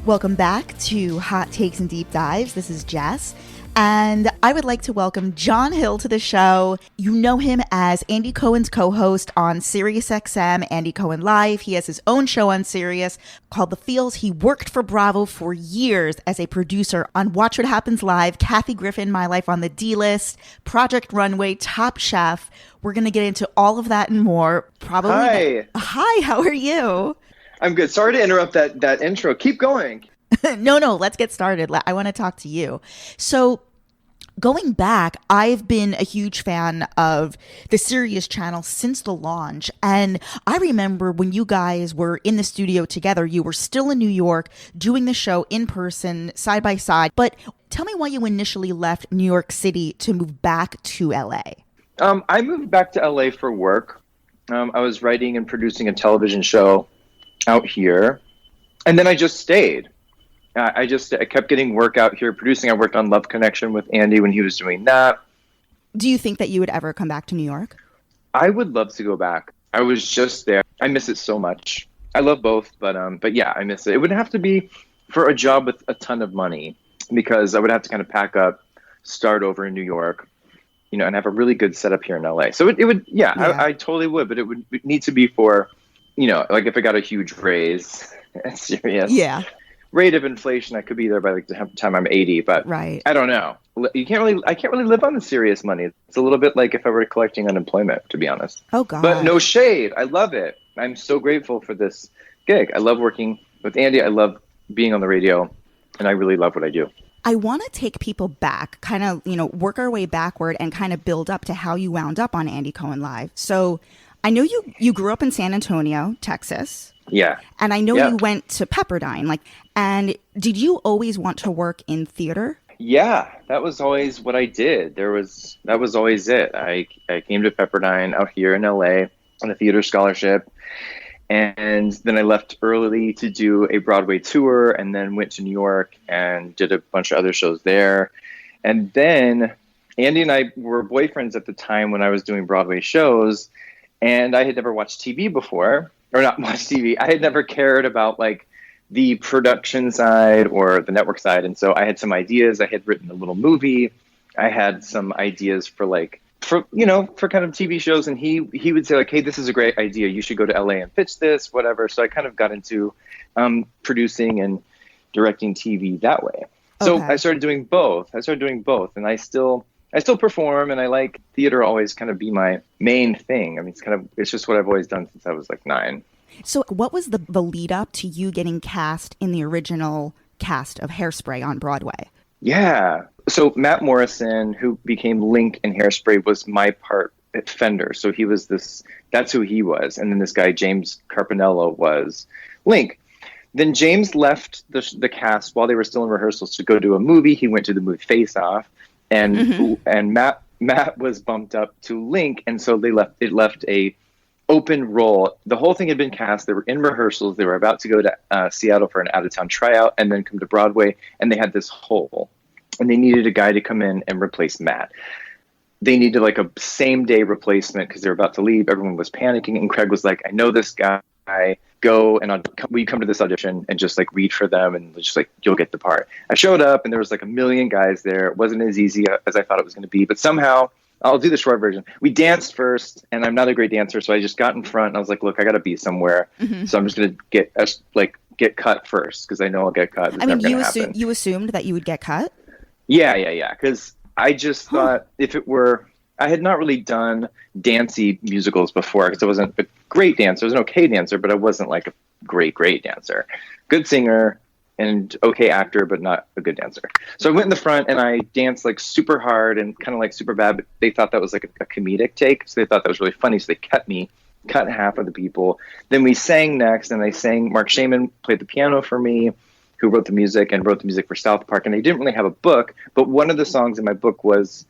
Welcome back to Hot Takes and Deep Dives. This is Jess, and I would like to welcome John Hill to the show. You know him as Andy Cohen's co-host on SiriusXM, Andy Cohen Live. He has his own show on Sirius called The Feels. He worked for Bravo for years as a producer on Watch What Happens Live, Kathy Griffin, My Life on the DList, Project Runway, Top Chef. We're going to get into all of that and more. Probably. Hi. Hi, how are you? I'm good. Sorry to interrupt that intro. Keep going. No, let's get started. I want to talk to you. So going back, I've been a huge fan of the Sirius channel since the launch. And I remember when you guys were in the studio together, you were still in New York doing the show in person, side by side. But tell me why you initially left New York City to move back to LA. I moved back to LA for work. I was writing and producing a television show out here, and then I just stayed. I kept getting work out here producing. I worked on Love Connection with Andy when he was doing that. Do you think that you would ever come back to New York? I would love to go back. I was just there. I miss it so much. I love both, but yeah, I miss it. It would have to be for a job with a ton of money, because I would have to kind of pack up, start over in New York, and have a really good setup here in LA. So it would, yeah. I totally would, but it would need to be for, like if I got a huge raise, serious rate of inflation, I could be there by like the time I'm 80, but right. I don't know. I can't really live on the serious money. It's a little bit like if I were collecting unemployment, to be honest. Oh God. But no shade. I love it. I'm so grateful for this gig. I love working with Andy. I love being on the radio, and I really love what I do. I want to take people back, kind of, work our way backward and kind of build up to how you wound up on Andy Cohen Live. So I know you grew up in San Antonio, Texas. Yeah. And I know you went to Pepperdine. And did you always want to work in theater? Yeah, that was always what I did. That was always it. I came to Pepperdine out here in LA on a theater scholarship. And then I left early to do a Broadway tour, and then went to New York and did a bunch of other shows there. And then Andy and I were boyfriends at the time when I was doing Broadway shows, and I had never watched TV before, or not watched TV. I had never cared about like the production side or the network side. And so I had some ideas. I had written a little movie. I had some ideas for kind of TV shows, and he would say like, hey, this is a great idea. You should go to LA and pitch this, whatever. So I kind of got into producing and directing TV that way. So I started doing both. And I still perform, and I like theater always kind of be my main thing. I mean, it's just what I've always done since I was like 9. So what was the lead up to you getting cast in the original cast of Hairspray on Broadway? Yeah. So Matt Morrison, who became Link in Hairspray, was my part at Fender. So that's who he was. And then this guy, James Carpinello, was Link. Then James left the cast while they were still in rehearsals to go do a movie. He went to the movie Face Off, and Matt was bumped up to Link. And so it left a open role. The whole thing had been cast. They were in rehearsals. They were about to go to Seattle for an out-of-town tryout and then come to Broadway. And they had this hole. And they needed a guy to come in and replace Matt. They needed like a same-day replacement because they were about to leave. Everyone was panicking. And Craig was like, I know this guy. Go and will you come to this audition and just like read for them and just like you'll get the part. I showed up and there was like a million guys there. It wasn't as easy as I thought it was going to be, but somehow I'll do the short version. We danced first, and I'm not a great dancer, so I just got in front and I was like, look, I got to be somewhere, so I'm just going to get cut first because I know I'll get cut. I mean, you assumed that you would get cut? Yeah. Because I just thought if it were. I had not really done dancey musicals before because I wasn't a great dancer. I was an okay dancer, but I wasn't like a great dancer. Good singer and okay actor, but not a good dancer. So I went in the front and I danced like super hard and kind of like super bad, but they thought that was like a comedic take. So they thought that was really funny. So they cut half of the people. Then we sang next, and Mark Shaman played the piano for me, who wrote the music for South Park. And they didn't really have a book, but one of the songs in my book was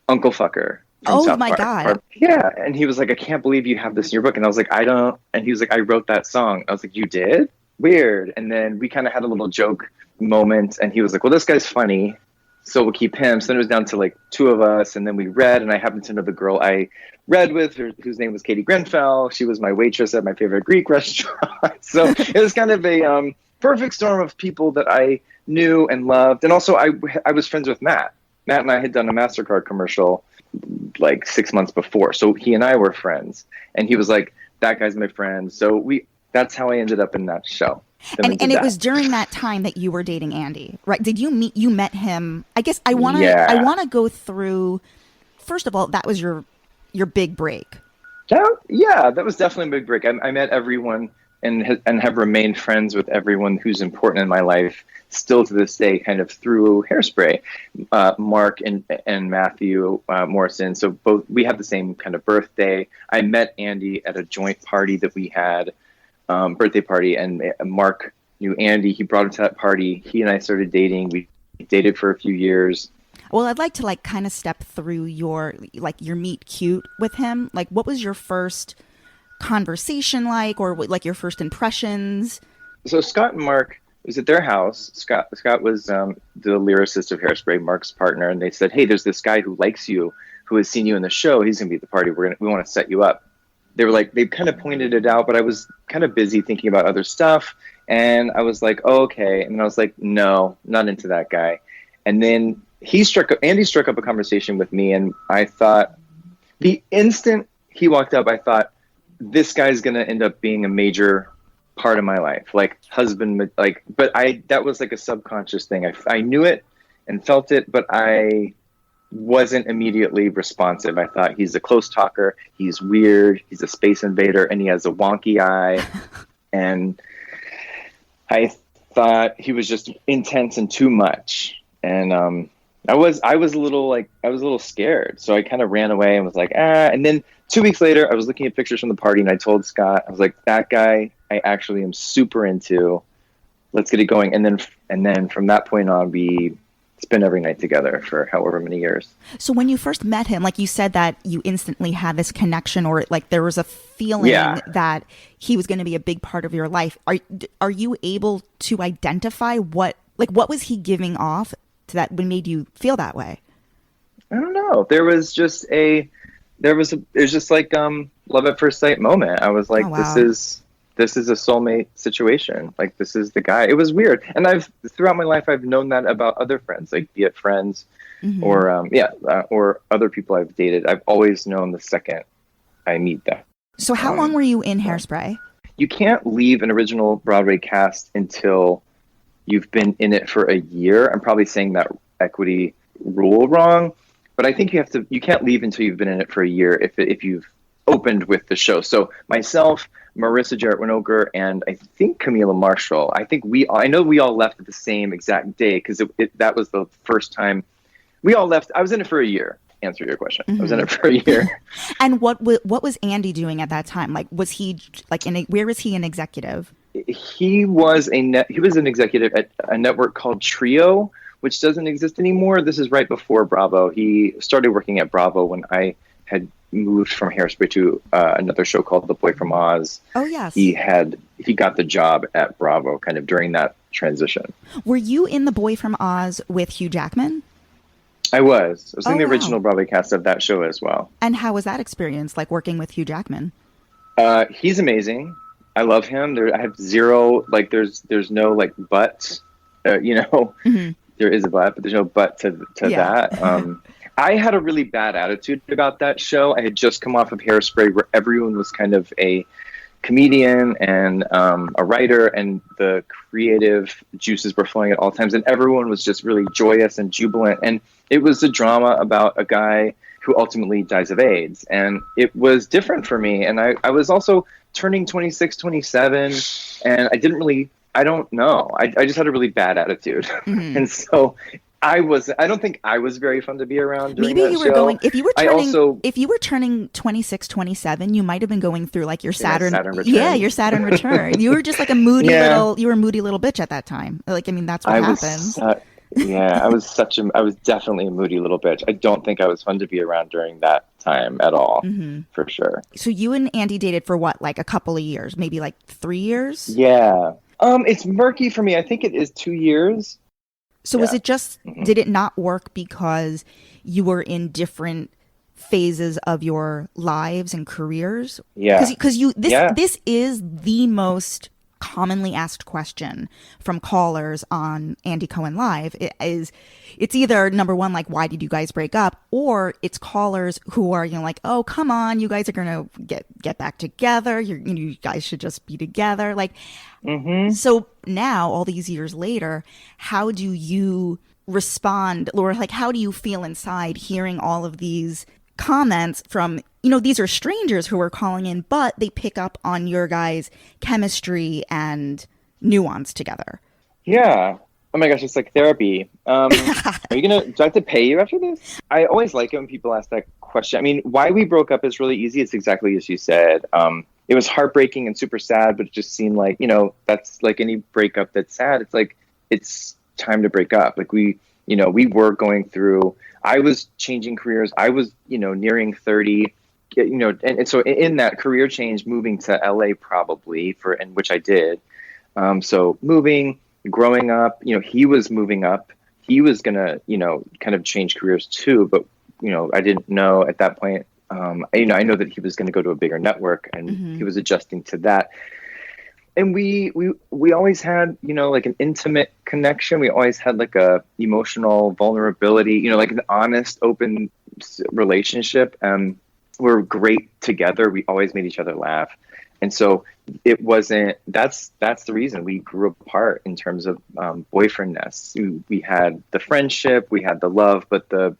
Uncle Fucker. Oh my God. Yeah. And he was like, I can't believe you have this in your book. And I was like, I don't. And he was like, I wrote that song. I was like, you did? Weird. And then we kind of had a little joke moment. And he was like, well, this guy's funny, so we'll keep him. So then it was down to like 2 of us. And then we read. And I happened to know the girl I read with, whose name was Katie Grenfell. She was my waitress at my favorite Greek restaurant. So it was kind of perfect storm of people that I knew and loved. And also I was friends with Matt. Matt and I had done a MasterCard commercial like 6 months before. So he and I were friends, and he was like, that guy's my friend. So that's how I ended up in that show. And it was during that time that you were dating Andy, right? You met him? I guess I want to go through, first of all, that was your big break. That was definitely a big break. I met everyone and have remained friends with everyone who's important in my life still to this day, kind of through Hairspray. Mark and Matthew Morrison. So we have the same kind of birthday. I met Andy at a joint party that we had, birthday party, and Mark knew Andy. He brought him to that party. He and I started dating. We dated for a few years. Well, I'd like to like kind of step through your meet cute with him. Like, what was your first conversation like, or like your first impressions? So Scott and Mark was at their house. Scott was the lyricist of Hairspray, Mark's partner, and they said, "Hey, there's this guy who likes you, who has seen you in the show. He's gonna be at the party. We want to set you up." They were like, they kind of pointed it out, but I was kind of busy thinking about other stuff, and I was like, oh, okay, and I was like, no, not into that guy. And then Andy struck up a conversation with me, and I thought, the instant he walked up, I thought, this guy's going to end up being a major part of my life, like husband, like, but that was like a subconscious thing. I knew it and felt it, but I wasn't immediately responsive. I thought, he's a close talker, he's weird, he's a space invader, and he has a wonky eye. And I thought he was just intense and too much. And I was a little scared. So I kind of ran away and was like, and then 2 weeks later, I was looking at pictures from the party, and I told Scott, I was like, that guy I actually am super into. Let's get it going. And then from that point on, we spent every night together for however many years. So when you first met him, like you said that you instantly had this connection, or like there was a feeling that he was going to be a big part of your life. Are you able to identify what was he giving off to that when made you feel that way? I don't know. It was just like love at first sight moment. I was like, oh, wow. This is a soulmate situation. Like, this is the guy. It was weird. And throughout my life, I've known that about other friends, like be it friends or other people I've dated. I've always known the second I meet them. So how long were you in Hairspray? You can't leave an original Broadway cast until you've been in it for a year. I'm probably saying that equity rule wrong, but I think you can't leave until you've been in it for a year if you've opened with the show. So myself, Marissa Jarrett Winokur, and I think Camila Marshall. I know we all left at the same exact day, because that was the first time we all left. I was in it for a year. Answer your question. Mm-hmm. I was in it for a year. And what was Andy doing at that time? Like, was he where was he an executive? He was an executive at a network called Trio, which doesn't exist anymore. This is right before Bravo. He started working at Bravo when I had moved from Hairspray to another show called The Boy from Oz. Oh, yes. He got the job at Bravo kind of during that transition. Were you in The Boy from Oz with Hugh Jackman? I was in the original Broadway cast of that show as well. And how was that experience, like working with Hugh Jackman? He's amazing. I love him. I have zero, like, there's no like but, mm-hmm. There is a but there's no but to that. I had a really bad attitude about that show. I had just come off of Hairspray, where everyone was kind of a comedian and a writer, and the creative juices were flowing at all times, and everyone was just really joyous and jubilant. And it was a drama about a guy who ultimately dies of AIDS, and it was different for me. And I was also turning 26, 27, and I don't know. I just had a really bad attitude. Mm-hmm. And so I don't think I was very fun to be around during that show. If you were turning 26, 27, you might have been going through like your Saturn return. Yeah, your Saturn return. You were just like a moody little bitch at that time. Like, I mean, that's what happens. I was definitely a moody little bitch. I don't think I was fun to be around during that time at all, mm-hmm. for sure. So you and Andy dated for what, like a couple of years, maybe like 3 years? Yeah. It's murky for me. I think it is 2 years. So was it just, mm-hmm. did it not work because you were in different phases of your lives and careers? Yeah. Because this is the most commonly asked question from callers on Andy Cohen Live it's either number one, like, why did you guys break up? Or it's callers who are, like, oh, come on, you guys are going to get back together. You guys should just be together. Like, So now, all these years later, how do you respond, or like, how do you feel inside hearing all of these comments from, these are strangers who are calling in, but they pick up on your guys' chemistry and nuance together? Yeah. Oh my gosh, it's like therapy. Do I have to pay you after this? I always like it when people ask that question. I mean, why we broke up is really easy. It's exactly as you said. It was heartbreaking and super sad, but it just seemed like, that's like any breakup that's sad. It's like, it's time to break up. Like we were going through, I was changing careers. I was, nearing 30, and so in that career change, moving to LA probably and which I did. So moving, growing up, he was moving up. He was going to, kind of change careers too. But, I didn't know at that point. I know that he was going to go to a bigger network, and he was adjusting to that. And we always had, like an intimate connection. We always had like a emotional vulnerability, like an honest, open relationship. We're great together. We always made each other laugh. And so it wasn't, that's the reason we grew apart in terms of boyfriendness. We had the friendship, we had the love, but the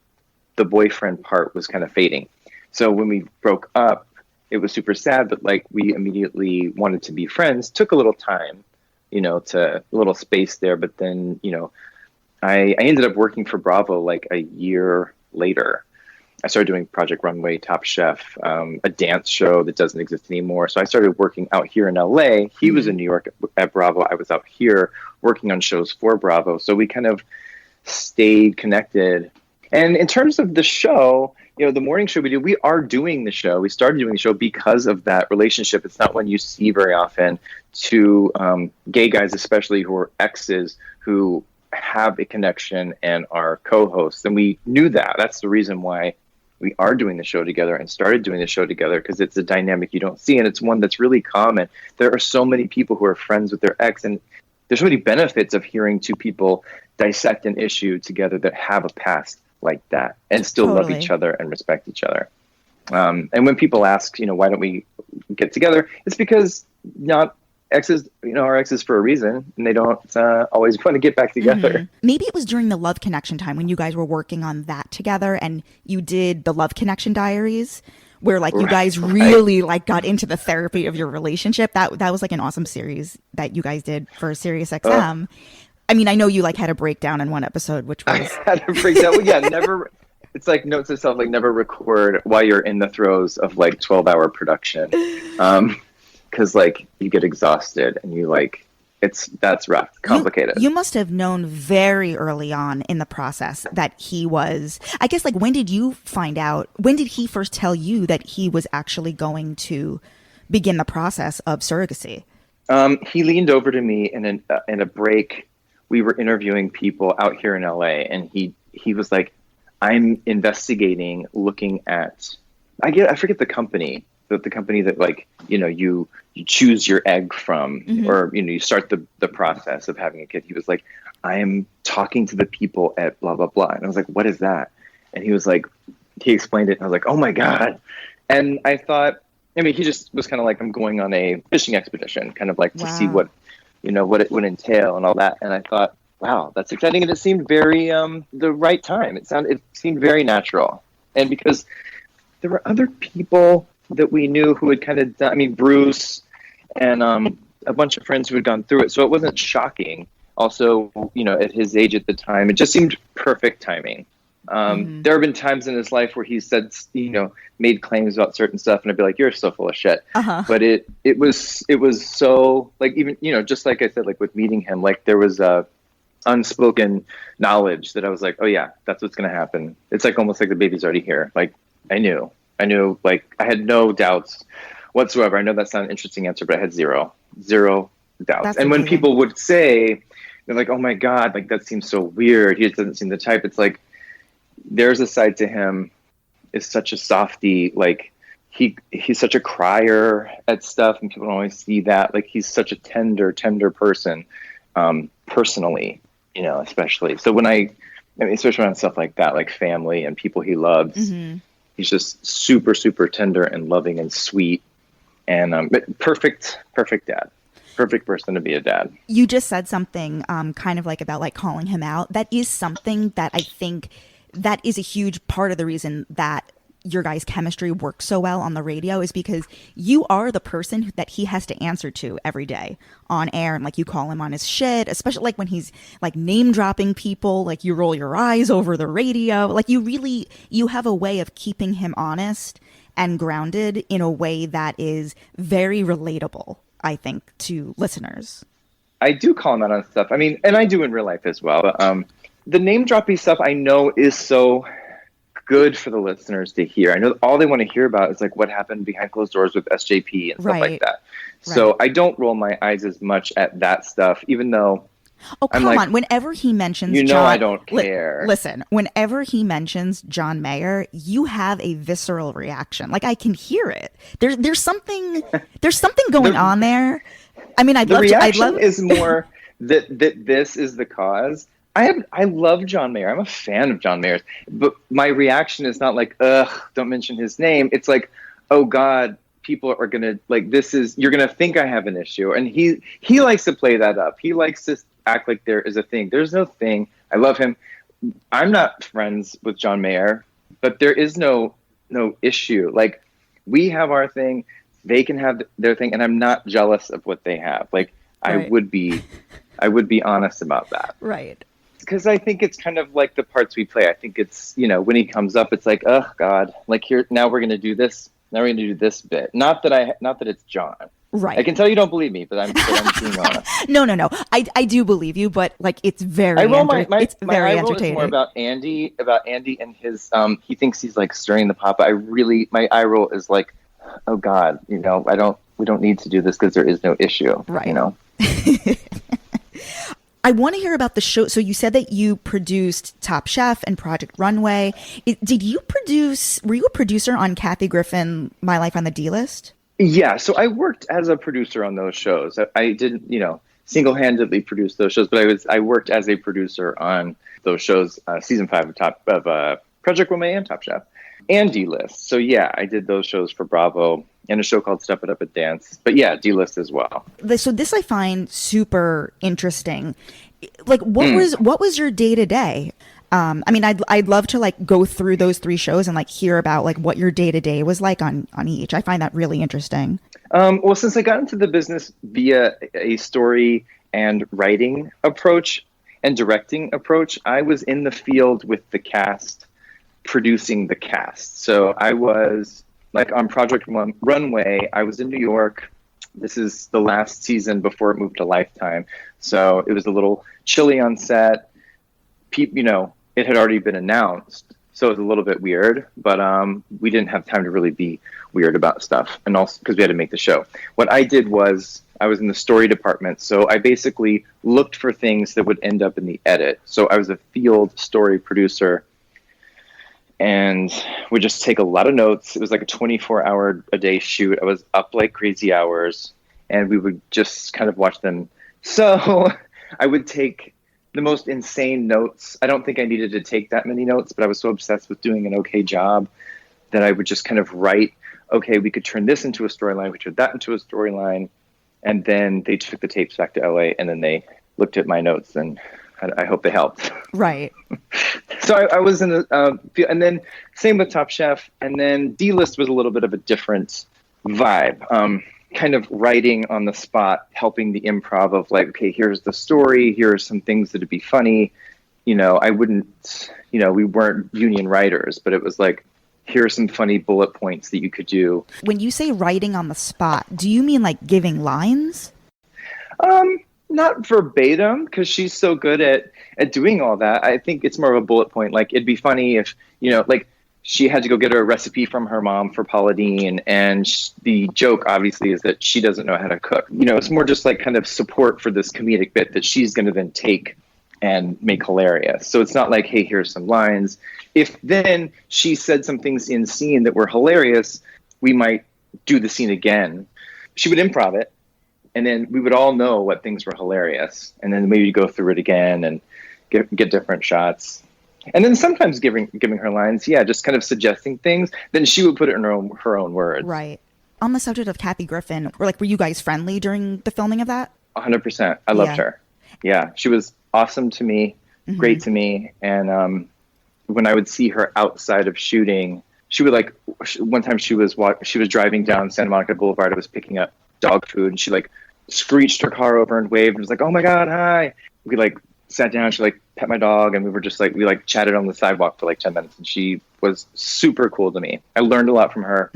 boyfriend part was kind of fading. So when we broke up, it was super sad, but like we immediately wanted to be friends. Took a little time, to a little space there. But then, I ended up working for Bravo like a year later. I started doing Project Runway, Top Chef, a dance show that doesn't exist anymore. So I started working out here in LA. He was in New York at Bravo. I was out here working on shows for Bravo. So we kind of stayed connected. And in terms of the show, the morning show we do, we are doing the show. We started doing the show because of that relationship. It's not one you see very often to gay guys, especially who are exes who have a connection and are co-hosts. And we knew that. That's the reason why we are doing the show together and started doing the show together, because it's a dynamic you don't see. And it's one that's really common. There are so many people who are friends with their ex, and there's so many benefits of hearing two people dissect an issue together that have a past like that and still love each other and respect each other. And when people ask, why don't we get together? It's because not exes, are exes for a reason, and they don't always want to get back together. Maybe it was during the Love Connection time when you guys were working on that together, and you did the Love Connection Diaries, where like you guys really like got into the therapy of your relationship. That was like an awesome series that you guys did for SiriusXM. I mean, I know you like had a breakdown in one episode, which was... I had a breakdown. Well, yeah, never... It's like notes to self, like never record while you're in the throes of like 12-hour production. Because like you get exhausted and you like... That's rough, complicated. You must have known very early on in the process that he was... I guess, like, when did you find out... When did he first tell you that he was actually going to begin the process of surrogacy? He leaned over to me in a break. We were interviewing people out here in LA, and he was like, I'm investigating, looking at, I forget the company, the company that like, you choose your egg from, or, you start the process of having a kid. He was like, I am talking to the people at blah, blah, blah. And I was like, what is that? And he was like, he explained it. And I was like, oh my God. And I thought, he just was kind of like, I'm going on a fishing expedition, kind of like to see what it would entail and all that. And I thought, wow, that's exciting. And it seemed very the right time. It seemed very natural. And because there were other people that we knew who had kind of done, Bruce and a bunch of friends who had gone through it. So it wasn't shocking. Also, at his age at the time, it just seemed perfect timing. There have been times in his life where he said, made claims about certain stuff, and I'd be like, "You're so full of shit." But it was so like, even just like I said, like with meeting him, like there was a unspoken knowledge that I was like, "Oh yeah, that's what's gonna happen." It's like almost like the baby's already here. Like I knew, like I had no doubts whatsoever. I know that's not an interesting answer, but I had zero doubts. That's and when people would say, they're like, "Oh my God, like that seems so weird. He doesn't seem the type." It's like, there's a side to him is such a softie. Like he's such a crier at stuff, and people don't always see that. Like, he's such a tender person, personally, especially. So especially around stuff like that, like family and people he loves, he's just super, super tender and loving and sweet, and but perfect dad. Perfect person to be a dad. You just said something kind of like about like calling him out. That is something that I think that is a huge part of the reason that your guys' chemistry works so well on the radio, is because you are the person that he has to answer to every day on air, and like you call him on his shit, especially like when he's like name dropping people, like you roll your eyes over the radio. Like you have a way of keeping him honest and grounded in a way that is very relatable, I think, to listeners. I do call him out on stuff. I mean, and I do in real life as well. The name dropping stuff I know is so good for the listeners to hear. I know all they want to hear about is like what happened behind closed doors with SJP and stuff like that. So I don't roll my eyes as much at that stuff, even though come on. Whenever he mentions I don't care. Listen, whenever he mentions John Mayer, you have a visceral reaction. Like, I can hear it. There's something going on there. I mean, the reaction is more that this is the cause. I love John Mayer. I'm a fan of John Mayer's, but my reaction is not like, ugh, don't mention his name. It's like, oh God, people are gonna you're gonna think I have an issue. And he likes to play that up. He likes to act like there is a thing. There's no thing. I love him. I'm not friends with John Mayer, but there is no issue. Like, we have our thing, they can have their thing, and I'm not jealous of what they have. Like, right. I would be honest about that. Right. Because I think it's kind of like the parts we play. I think it's, when he comes up, it's like, oh God, like here, now we're going to do this. Now we're going to do this bit. Not that it's John. Right. I can tell you don't believe me, but I'm being honest. No. I do believe you, but like, it's very, it's very entertaining. Is more about Andy and his, he thinks he's like stirring the pot. But my eye roll is like, oh God, we don't need to do this because there is no issue. Right. I want to hear about the show. So you said that you produced Top Chef and Project Runway. Were you a producer on Kathy Griffin, My Life on the D-List? Yeah. So I worked as a producer on those shows. I didn't, single-handedly produce those shows, but I worked as a producer on those shows, season 5 of Project Runway and Top Chef and D-List. So yeah, I did those shows for Bravo and a show called Step It Up and Dance. But yeah, D-List as well. So this I find super interesting. Like, what was your day-to-day? I mean, I'd love to like go through those 3 shows and like hear about like what your day-to-day was like on each. I find that really interesting. Well, since I got into the business via a story and writing approach and directing approach, I was in the field with the cast, producing the cast. So I was like on Project Runway, I was in New York. This is the last season before it moved to Lifetime. So it was a little chilly on set. It had already been announced. So it was a little bit weird, but we didn't have time to really be weird about stuff. And also because we had to make the show. What I did was I was in the story department. So I basically looked for things that would end up in the edit. So I was a field story producer and would just take a lot of notes. It was like a 24-hour-a-day shoot. I was up like crazy hours, and we would just kind of watch them. So I would take the most insane notes. I don't think I needed to take that many notes, but I was so obsessed with doing an okay job that I would just kind of write, okay, we could turn this into a storyline, we turn that into a storyline. And then they took the tapes back to LA, and then they looked at my notes, and I hope they helped. Right. So I was in the, and then same with Top Chef, and then D-List was a little bit of a different vibe. Kind of writing on the spot, helping the improv of like, okay, here's the story, here are some things that'd be funny. I wouldn't, we weren't union writers, but it was like, here are some funny bullet points that you could do. When you say writing on the spot, do you mean like giving lines? Not verbatim, because she's so good at doing all that. I think it's more of a bullet point. Like, it'd be funny if, like she had to go get a recipe from her mom for Paula Deen, and the joke obviously is that she doesn't know how to cook. It's more just like kind of support for this comedic bit that she's going to then take and make hilarious. So it's not like, hey, here's some lines. If then she said some things in scene that were hilarious, we might do the scene again. She would improv it, and then we would all know what things were hilarious, and then maybe go through it again and get different shots. And then sometimes giving her lines, just kind of suggesting things. Then she would put it in her own words. Right. On the subject of Kathy Griffin, were you guys friendly during the filming of that? 100%. I loved her. Yeah, she was awesome to me, great to me. And when I would see her outside of shooting, she would one time she was driving down Santa Monica Boulevard. I was picking up dog food, and she screeched her car over and waved and was like, "Oh my God, hi." We sat down, she pet my dog, and we were just we chatted on the sidewalk for 10 minutes, and she was super cool to me. I learned a lot from her.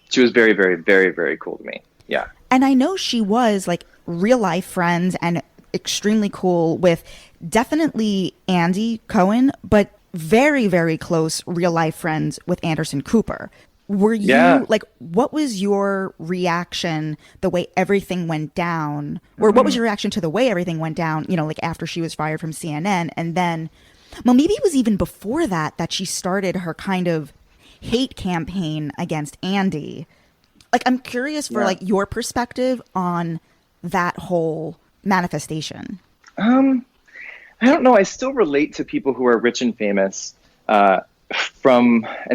She was very, very, very, very cool to me. Yeah. And I know she was real life friends and extremely cool with definitely Andy Cohen, but very, very close real life friends with Anderson Cooper. Were you what was your reaction the way everything went down, or what was your reaction to the way everything went down, after she was fired from CNN? And then, maybe it was even before that she started her kind of hate campaign against Andy. I'm curious for your perspective on that whole manifestation. I don't know. I still relate to people who are rich and famous and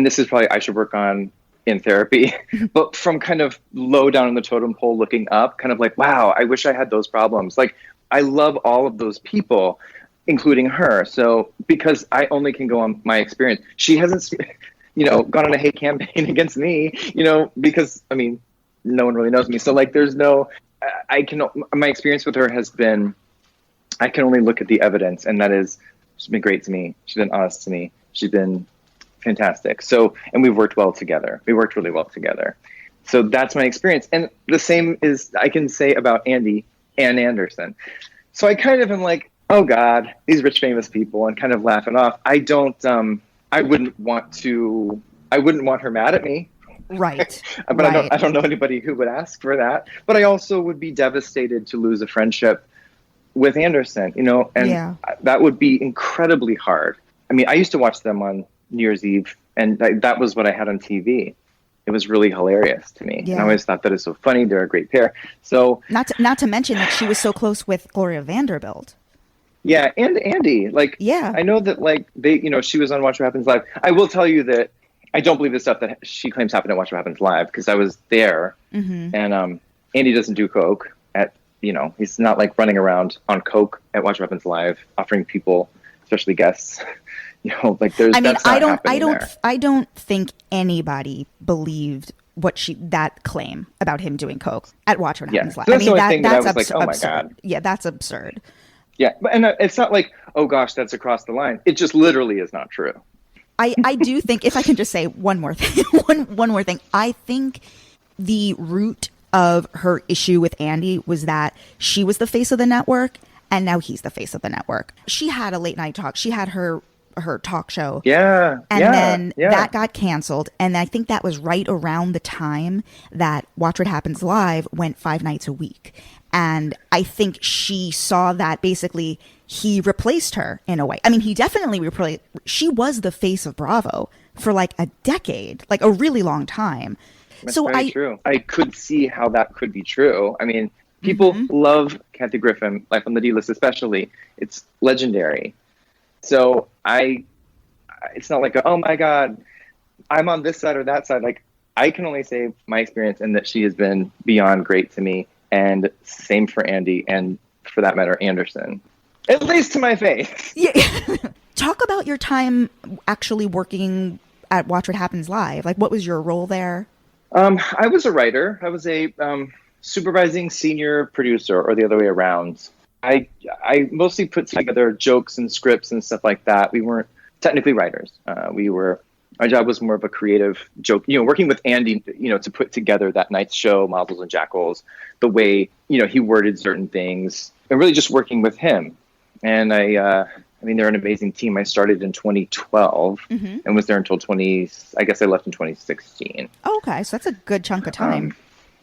this is probably I should work on in therapy, but from kind of low down in the totem pole looking up, kind of wow, I wish I had those problems. I love all of those people, including her. So because I only can go on my experience, she hasn't, gone on a hate campaign against me, because no one really knows me. So there's no, my experience with her has been, I can only look at the evidence, and that is, she's been great to me. She's been honest to me. She's been fantastic. So, and we've worked well together. We worked really well together. So that's my experience. And the same is I can say about Andy and Anderson. So I kind of am oh God, these rich, famous people, and kind of laughing off. I wouldn't want her mad at me. Right. But right. I don't know anybody who would ask for that. But I also would be devastated to lose a friendship with Anderson, and that would be incredibly hard. I used to watch them on New Year's Eve, and that was what I had on TV. It was really hilarious to me. And I always thought that is so funny. They're a great pair. So not to mention that she was so close with Gloria Vanderbilt. Yeah, and Andy. I know that they, she was on Watch What Happens Live. I will tell you that I don't believe the stuff that she claims happened at Watch What Happens Live, because I was there. And Andy doesn't do coke he's not running around on coke at Watch What Happens Live, offering people, especially guests, there's. I don't think anybody believed that claim about him doing coke at Watch What Happens Live. So that's absurd. Oh my God. Yeah, that's absurd. Yeah, and it's not oh gosh, that's across the line. It just literally is not true. I do think, if I can just say one more thing, one more thing, I think the root of her issue with Andy was that she was the face of the network, and now he's the face of the network. She had a late night talk. She had her talk show. Yeah. And then that got canceled. And I think that was right around the time that Watch What Happens Live went 5 nights a week. And I think she saw that basically he replaced her in a way. He definitely replaced. She was the face of Bravo for a decade, a really long time. That's very true. I could see how that could be true. People love Kathy Griffin, on the DList especially. It's legendary. So it's not oh my God, I'm on this side or that side. I can only say my experience, and that she has been beyond great to me, and same for Andy, and for that matter, Anderson. At least to my face. Yeah. Talk about your time actually working at Watch What Happens Live. What was your role there? I was a writer. I was a supervising senior producer, or the other way around. I mostly put together jokes and scripts and stuff like that. We weren't technically writers. Our job was more of a creative joke, working with Andy, to put together that night's show, Models and Jackals, the way, he worded certain things, and really just working with him. And they're an amazing team. I started in 2012 and was there until I left in 2016. Oh, okay. So that's a good chunk of time.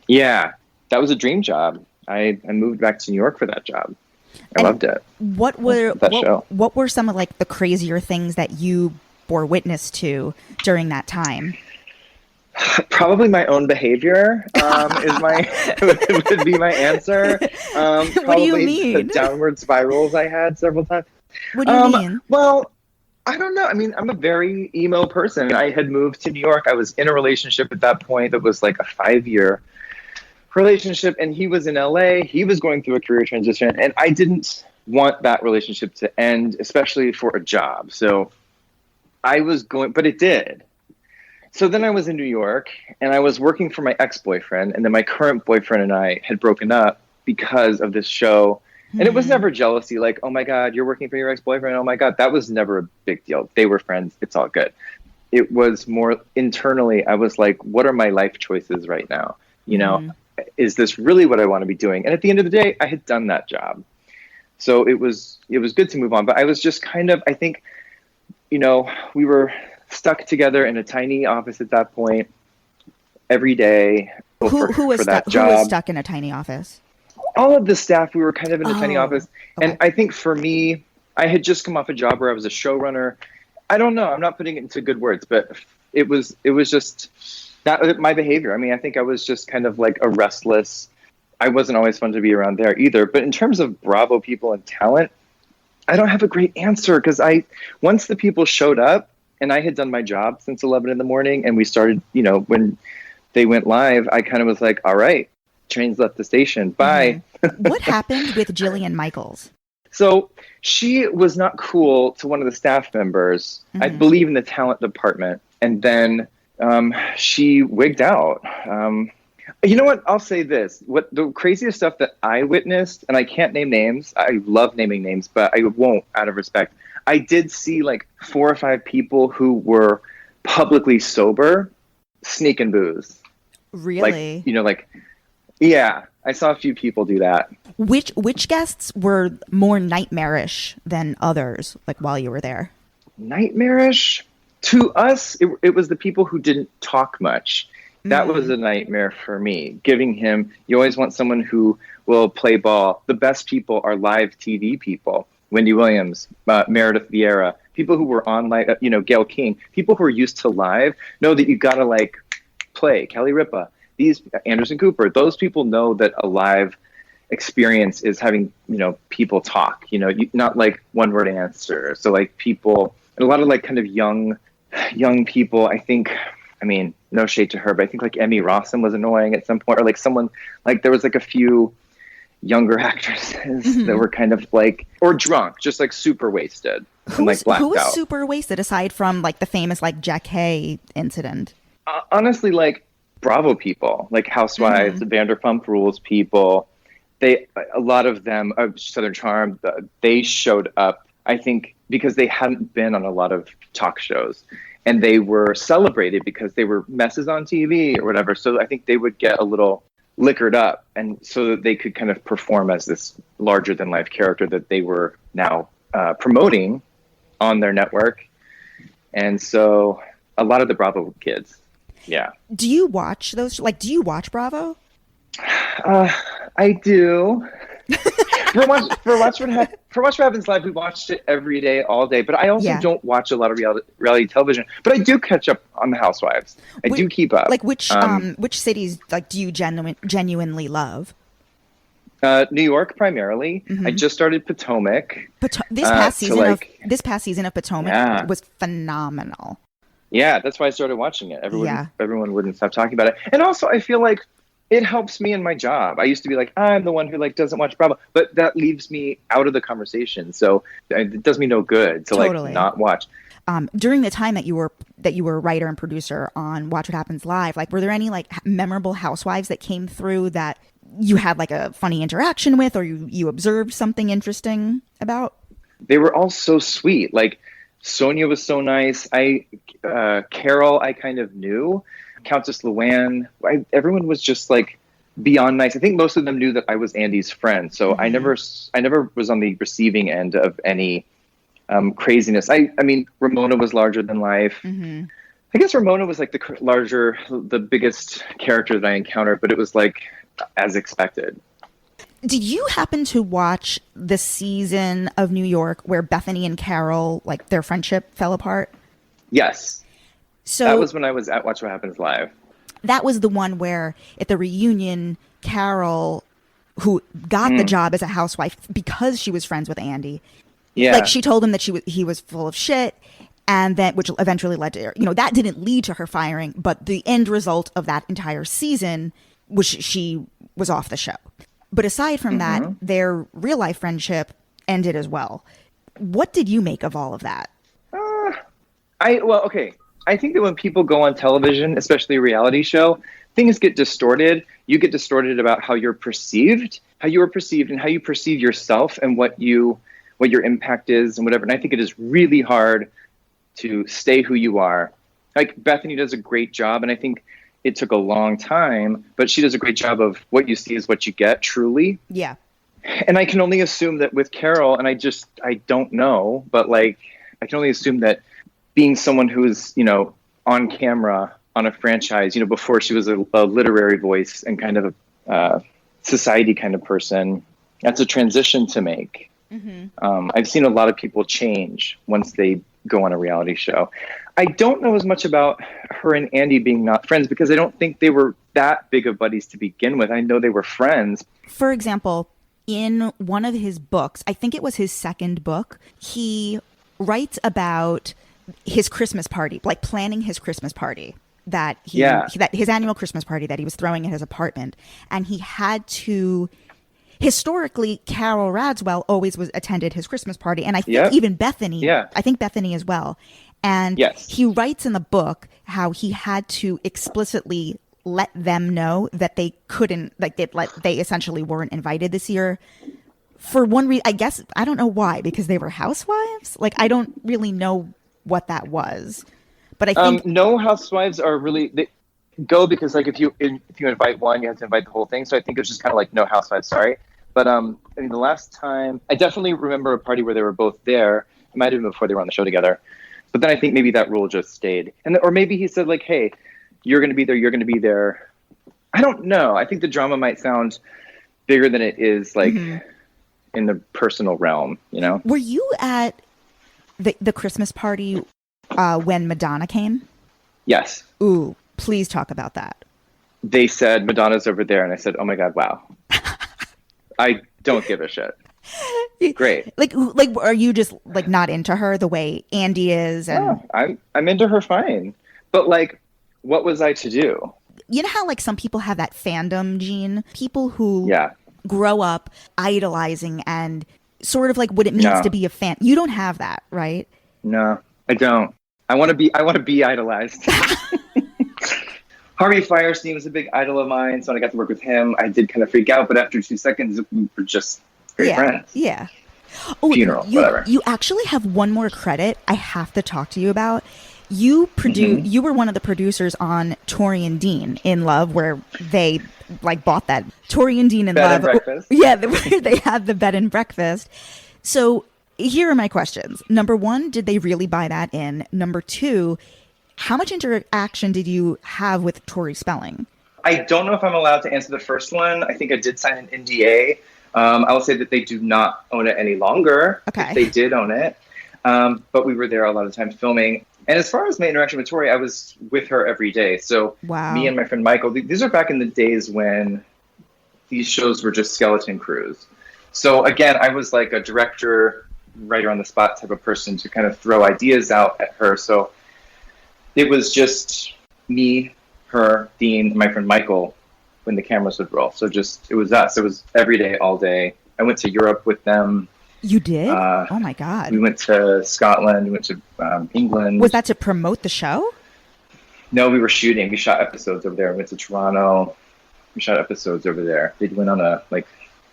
Yeah, that was a dream job. I moved back to New York for that job. I loved it. What were some of the crazier things that you bore witness to during that time? Probably my own behavior is my would be my answer. What do you Probably mean? the downward spirals I had several times. What do you mean? Well, I don't know. I mean, I'm a very emo person. I had moved to New York. I was in a relationship at that point that was like a 5-year relationship, and he was in LA. He was going through a career transition, and I didn't want that relationship to end, especially for a job. So I was going, but it did. So then I was in New York, and I was working for my ex-boyfriend, and then my current boyfriend and I had broken up because of this show. And it was never jealousy, like, oh my God, you're working for your ex-boyfriend. Oh my God, that was never a big deal. They were friends. It's all good. It was more internally, I was like, what are my life choices right now? You know, is this really what I want to be doing? And at the end of the day, I had done that job. So it was good to move on. But I was just kind of, I think, you know, we were stuck together in a tiny office at that point every day. Who was stuck in a tiny office? All of the staff, we were kind of in a tiny office. Okay. And I think for me, I had just come off a job where I was a showrunner. I don't know. I'm not putting it into good words, but it was just not my behavior. I mean, I think I was just kind of like a restless. I wasn't always fun to be around there either. But in terms of Bravo people and talent, I don't have a great answer because once the people showed up and I had done my job since 11 in the morning and we started, you know, when they went live, I kind of was like, all right, trains left the station. Bye. What happened with Jillian Michaels? So she was not cool to one of the staff members, I believe in the talent department. And then she wigged out. You know what? I'll say this. What the craziest stuff that I witnessed, and I can't name names. I love naming names, but I won't out of respect. I did see like 4 or 5 people who were publicly sober sneaking booze. Really? Like, you know, like, yeah, I saw a few people do that. Which guests were more nightmarish than others, like while you were there? Nightmarish? To us, it was the people who didn't talk much. That was a nightmare for me. Giving him, you always want someone who will play ball. The best people are live TV people. Wendy Williams, Meredith Vieira, people who were on, like, you know, Gail King, people who are used to live know that you got to like play. Kelly Ripa, these Anderson Cooper, those people know that a live experience is having, you know, people talk, you know, not like one word answer. So like people, and a lot of like kind of young people, I think, I mean, no shade to her, but I think like Emmy Rossum was annoying at some point, or like someone, like there was like a few younger actresses that were kind of like, or drunk, just like super wasted and like blacked out. Who was super wasted aside from like the famous like Jack Hay incident? Honestly, like Bravo people, like Housewives, Vanderpump Rules people, a lot of them, Southern Charm, they showed up, I think, because they hadn't been on a lot of talk shows. And they were celebrated because they were messes on TV or whatever. So I think they would get a little liquored up, and so that they could kind of perform as this larger than life character that they were now promoting on their network. And so a lot of the Bravo kids. Yeah. Do you watch those? Like, do you watch Bravo? I do. For Watch What Happens Live, we watched it every day, all day. But I also don't watch a lot of reality television. But I do catch up on the Housewives. I do keep up. Like which cities like do you genuinely love? New York primarily. I just started Potomac. This past season of Potomac was phenomenal. Yeah, that's why I started watching it. Everyone wouldn't stop talking about it. And also, I feel like it helps me in my job. I used to be like, I'm the one who like doesn't watch Bravo, but that leaves me out of the conversation. So it does me no good to like not watch. During the time that you were writer and producer on Watch What Happens Live, like were there any like memorable housewives that came through that you had like a funny interaction with, or you observed something interesting about? They were all so sweet. Like Sonia was so nice. Carole, I kind of knew. Countess Luann, everyone was just like beyond nice. I think most of them knew that I was Andy's friend, so I never was on the receiving end of any craziness. I mean, Ramona was larger than life. I guess Ramona was like the biggest character that I encountered, but it was like as expected. Did you happen to watch the season of New York where Bethany and Carole, like their friendship fell apart? Yes. So that was when I was at Watch What Happens Live. that was the one where at the reunion, Carole, who got the job as a housewife because she was friends with Andy, like she told him that he was full of shit, and that which eventually led to, that didn't lead to her firing, but the end result of that entire season was she was off the show. But aside from that, their real life friendship ended as well. What did you make of all of that? I think that when people go on television, especially a reality show, things get distorted. You get distorted about how you're perceived, how you were perceived, and how you perceive yourself, and what your impact is, and whatever. And I think it is really hard to stay who you are. Like Bethany does a great job, and I think it took a long time, but she does a great job of what you see is what you get, truly. Yeah. And I can only assume that with Carole, and I don't know, but like I can only assume that being someone who is, on camera on a franchise, before she was a literary voice and kind of a society kind of person, that's a transition to make. I've seen a lot of people change once they go on a reality show. I don't know as much about her and Andy being not friends because I don't think they were that big of buddies to begin with. I know they were friends. For example, in one of his books, I think it was his second book, he writes about his Christmas party, like planning his Christmas party that his annual Christmas party that he was throwing at his apartment. And he had to, historically, Carole Radziwill always attended his Christmas party. And I think even Bethany, I think Bethany as well. And he writes in the book how he had to explicitly let them know that they couldn't, like they essentially weren't invited this year. For one reason, I guess, I don't know why, because they were housewives. Like, I don't really know what that was, but I think no housewives are really, they go because like if you invite one, you have to invite the whole thing. So I think it's just kind of like no housewives, sorry. But I mean, the last time, I definitely remember a party where they were both there. It might have been before they were on the show together. But then I think maybe that rule just stayed, or maybe he said like, "Hey, you're going to be there. You're going to be there." I don't know. I think the drama might sound bigger than it is, like in the personal realm. Were you at the Christmas party when Madonna came? Yes. Ooh, please talk about that. They said Madonna's over there, and I said, "Oh my God, wow." I don't give a shit. Great. Like, are you just like not into her the way Andy is? And I'm into her fine, but like, what was I to do? You know how like some people have that fandom gene? People who grow up idolizing and sort of like what it means to be a fan. You don't have that, right? No, I don't. I want to be idolized. Harvey Fierstein was a big idol of mine, so when I got to work with him, I did kind of freak out, but after 2 seconds, we were just great friends. Yeah. Oh, funeral, whatever. You actually have one more credit I have to talk to you about. You you were one of the producers on Tori Dean Inn Love, where they like bought that Tori Dean Inn Love. Bed and breakfast. Yeah, where they had the bed and breakfast. So here are my questions. Number one, did they really buy that in? Number two, how much interaction did you have with Tori Spelling? I don't know if I'm allowed to answer the first one. I think I did sign an NDA. I will say that they do not own it any longer. Okay. If they did own it. But we were there a lot of times filming. And as far as my interaction with Tori, I was with her every day. So me and my friend Michael, these are back in the days when these shows were just skeleton crews. So again, I was like a director, writer on the spot type of person to kind of throw ideas out at her. So it was just me, her, Dean, and my friend Michael when the cameras would roll. So it was us. It was every day, all day. I went to Europe with them. You did? Oh my God. We went to Scotland. We went to England. Was that to promote the show? No, we were shooting. We shot episodes over there. We went to Toronto. We shot episodes over there. They went on a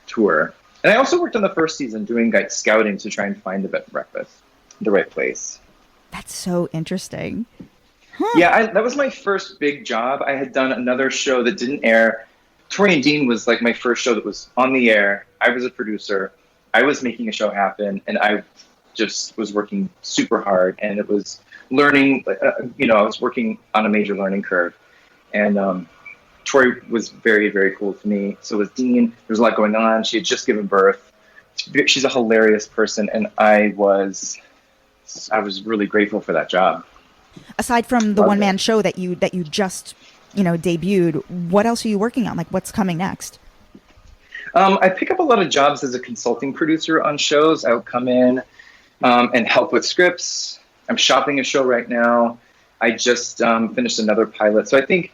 tour. And I also worked on the first season doing scouting to try and find the bed and breakfast, the right place. That's so interesting. Huh. Yeah, that was my first big job. I had done another show that didn't air. Tori Dean was like my first show that was on the air. I was a producer. I was making a show happen, and I just was working super hard. And it was learning. I was working on a major learning curve. And Tori was very, very cool to me. So was Dean. There was a lot going on. She had just given birth. She's a hilarious person, and I was really grateful for that job. Aside from the one-man show that you just debuted. What else are you working on? Like, what's coming next? I pick up a lot of jobs as a consulting producer on shows. I would come in and help with scripts. I'm shopping a show right now. I just finished another pilot. So I think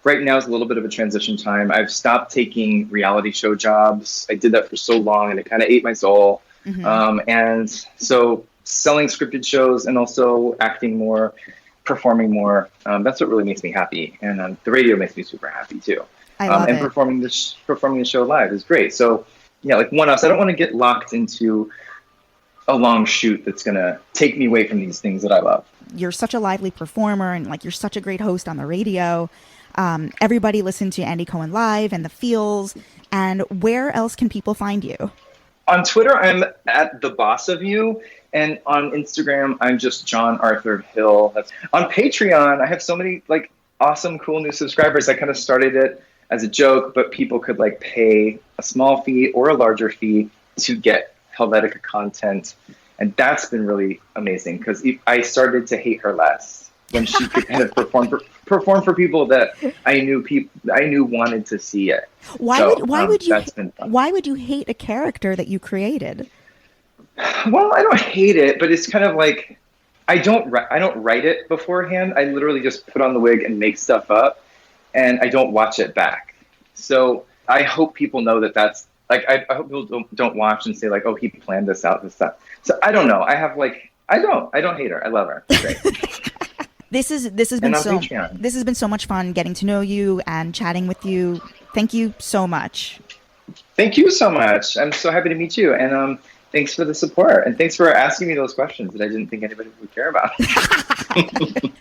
right now is a little bit of a transition time. I've stopped taking reality show jobs. I did that for so long and it kind of ate my soul. And so selling scripted shows and also acting more, performing more, that's what really makes me happy. And the radio makes me super happy too. I love and it. performing the show live is great. So yeah, like one-offs. I don't want to get locked into a long shoot that's going to take me away from these things that I love. You're such a lively performer and like you're such a great host on the radio. Everybody listen to Andy Cohen Live and The Feels. And where else can people find you? On Twitter, I'm at The Boss of You. And on Instagram, I'm just John Arthur Hill. That's on Patreon. I have so many like awesome, cool new subscribers. I kind of started it as a joke, but people could like pay a small fee or a larger fee to get Helvetica content. And that's been really amazing because I started to hate her less when she could kind of perform for people that I knew wanted to see it. Why would you hate a character that you created? Well, I don't hate it, but it's kind of like I don't write it beforehand. I literally just put on the wig and make stuff up. And I don't watch it back. So I hope people know that's like, I hope people don't watch and say like, oh, he planned this out, this stuff. So I don't know. I have like, I don't hate her. I love her. It's great. This has been so much fun getting to know you and chatting with you. Thank you so much. Thank you so much. I'm so happy to meet you. And thanks for the support. And thanks for asking me those questions that I didn't think anybody would care about.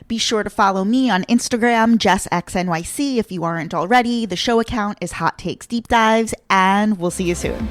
Be sure to follow me on Instagram, JessXNYC, if you aren't already. The show account is Hot Takes Deep Dives, and we'll see you soon.